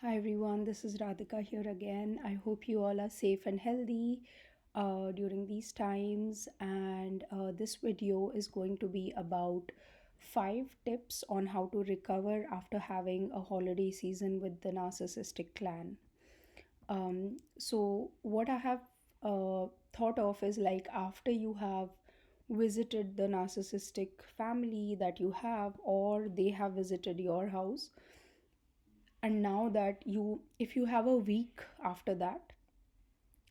Hi everyone, this is Radhika here again. I hope you all are safe and healthy during these times. And this video is going to be about 5 tips on how to recover after having a holiday season with the narcissistic clan. So, what I have thought of is like after you have visited the narcissistic family that you have, or they have visited your house, and now that if you have a week after that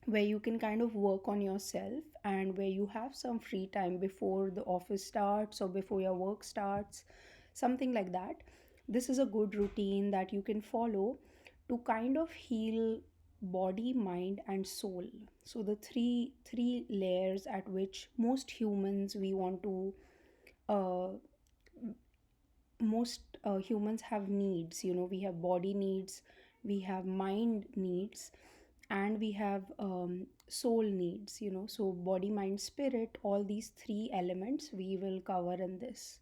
where you can kind of work on yourself and where you have some free time before the office starts or before your work starts, something like that, this is a good routine that you can follow to kind of heal body, mind and soul. So the three layers at which most humans we want to uh, most humans have needs. We have body needs, we have mind needs, and we have soul needs. So body, mind, spirit, all these three elements we will cover in this.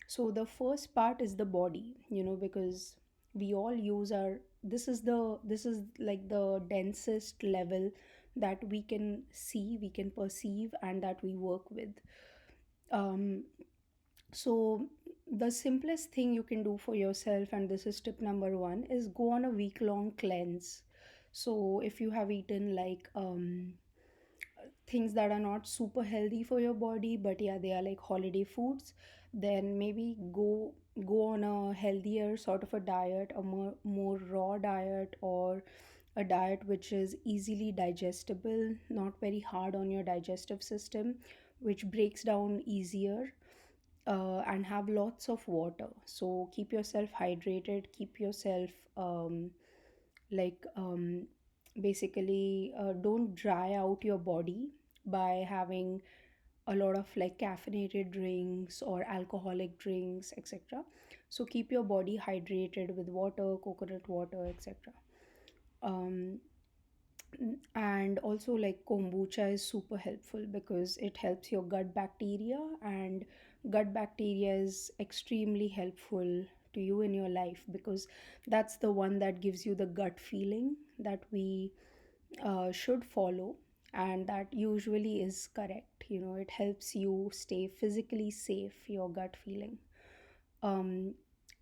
So the first part is the body, because we all use our this is like the densest level that we can see, we can perceive, and that we work with. Um, so, the simplest thing you can do for yourself, and this is tip number one, is go on a week long cleanse. So, if you have eaten like things that are not super healthy for your body, but yeah, they are like holiday foods, then maybe go on a healthier sort of a diet, a more raw diet, or a diet which is easily digestible, not very hard on your digestive system, which breaks down easier, and have lots of water. So keep yourself hydrated, keep yourself like basically don't dry out your body by having a lot of like caffeinated drinks or alcoholic drinks, etc. So keep your body hydrated with water, coconut water, etc. um, and also like kombucha is super helpful because it helps your gut bacteria, and gut bacteria is extremely helpful to you in your life because that's the one that gives you the gut feeling that we should follow, and that usually is correct. It helps you stay physically safe, your gut feeling. um,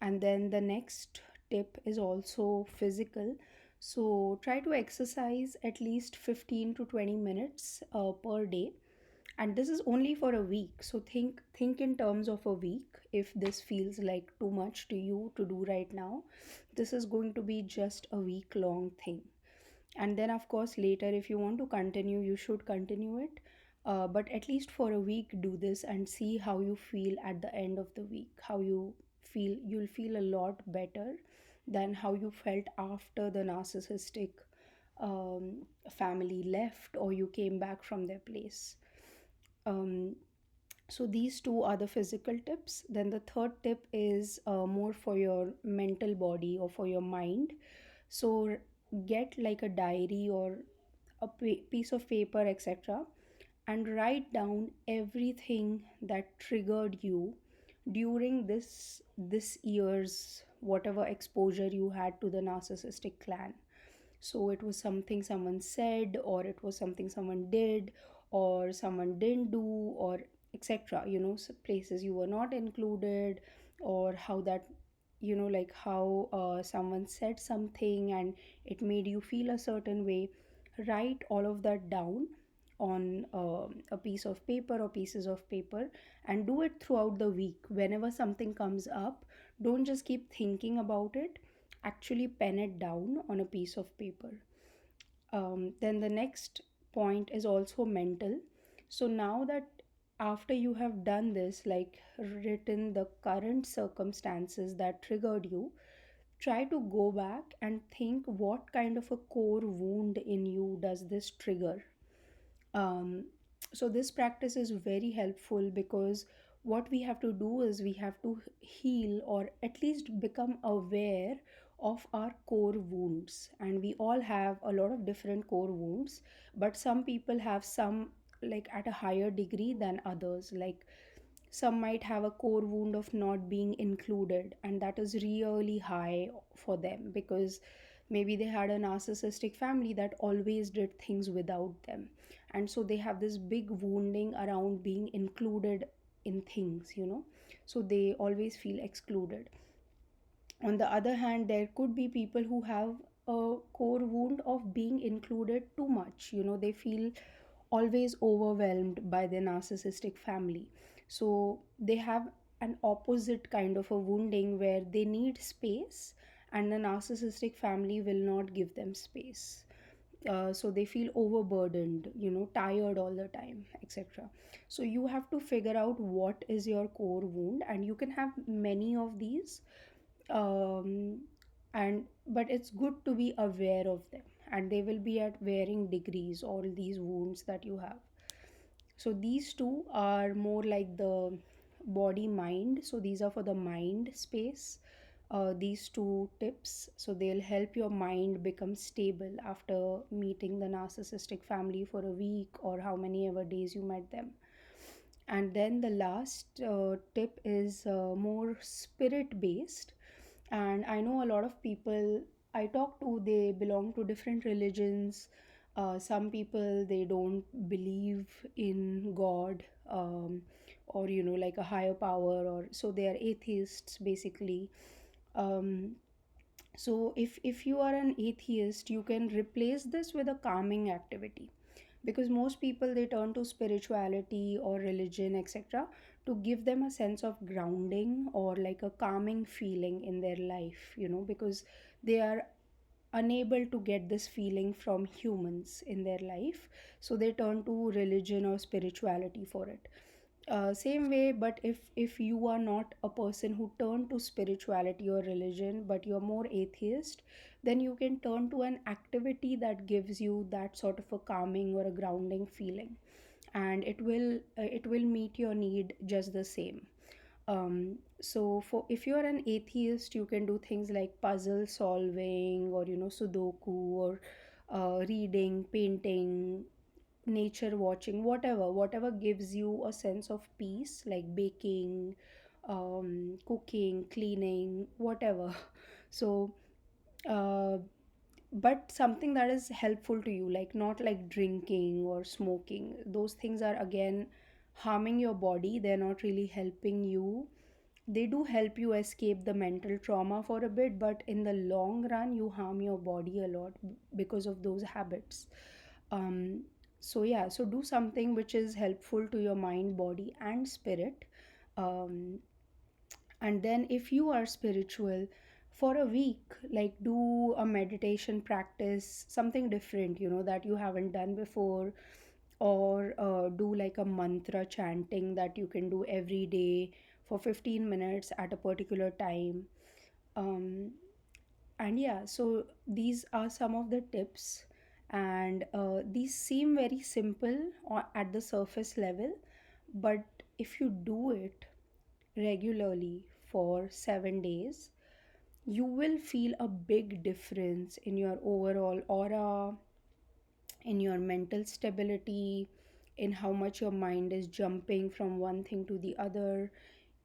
and then the next tip is also physical. So try to exercise at least 15 to 20 minutes per day, and this is only for a week. So think in terms of a week. If this feels like too much to you to do right now, this is going to be just a week long thing. And then of course later, if you want to continue, you should continue it, but at least for a week do this and see how you feel at the end of the week. How you feel, you'll feel a lot better than how you felt after the narcissistic family left or you came back from their place. Um, so these two are the physical tips. Then the third tip is more for your mental body or for your mind. So get like a diary or a piece of paper, etc., and write down everything that triggered you during this year's whatever exposure you had to the narcissistic clan. So it was something someone said, or it was something someone did, or someone didn't do, or etc. Places you were not included, or how that, like how someone said something and it made you feel a certain way. Write all of that down on a piece of paper or pieces of paper, and do it throughout the week. Whenever something comes up, don't just keep thinking about it, actually pen it down on a piece of paper. Then the next point is also mental. So now that after you have done this, like written the current circumstances that triggered you, try to go back and think what kind of a core wound in you does this trigger. Um, so this practice is very helpful because what we have to do is we have to heal, or at least become aware of our core wounds. And we all have a lot of different core wounds, but some people have some like at a higher degree than others. Like Some might have a core wound of not being included, and that is really high for them because maybe they had a narcissistic family that always did things without them. And so they have this big wounding around being included in things, so they always feel excluded. On the other hand, there could be people who have a core wound of being included too much. They feel always overwhelmed by their narcissistic family. So they have an opposite kind of a wounding where they need space, and the narcissistic family will not give them space. So they feel overburdened, tired all the time, etc. So you have to figure out what is your core wound, and you can have many of these. um, and but it's good to be aware of them, and they will be at varying degrees, all these wounds that you have. So these two are more like the body mind, so these are for the mind space. These two tips, so they'll help your mind become stable after meeting the narcissistic family for a week or how many ever days you met them. And then the last tip is more spirit based. And I know a lot of people I talk to, they belong to different religions. Some people, they don't believe in God, or like a higher power, or so they are atheists basically. um, so if you are an atheist, you can replace this with a calming activity, because most people, they turn to spirituality or religion, etc., to give them a sense of grounding or like a calming feeling in their life, because they are unable to get this feeling from humans in their life. So they turn to religion or spirituality for it. Same way, but if you are not a person who turn to spirituality or religion, but you're more atheist, then you can turn to an activity that gives you that sort of a calming or a grounding feeling, and it will meet your need just the same. So for if you're an atheist, you can do things like puzzle solving, or sudoku, or reading, painting, nature watching, whatever gives you a sense of peace, like baking, cooking, cleaning, whatever. So uh, but something that is helpful to you, like not like drinking or smoking. Those things are again harming your body, they're not really helping you. They do help you escape the mental trauma for a bit, but in the long run you harm your body a lot because of those habits. um so yeah, so do something which is helpful to your mind, body, and spirit. um and then if you are spiritual, for a week, like do a meditation practice, something different, that you haven't done before. Or do like a mantra chanting that you can do every day for 15 minutes at a particular time. um, and yeah, so these are some of the tips, and these seem very simple at the surface level, but if you do it regularly for 7 days, you will feel a big difference in your overall aura, in your mental stability, in how much your mind is jumping from one thing to the other,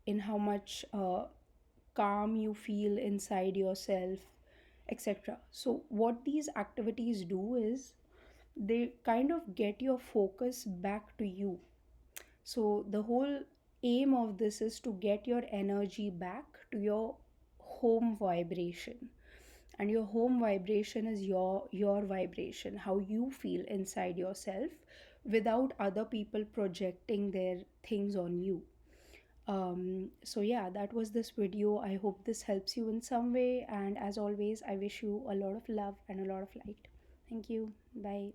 in how much calm you feel inside yourself, etc. So, what these activities do is they kind of get your focus back to you. So, the whole aim of this is to get your energy back to your home vibration. And your home vibration is your vibration, how you feel inside yourself, without other people projecting their things on you. So yeah, that was this video. I hope this helps you in some way, and as always, I wish you a lot of love and a lot of light. Thank you. Bye.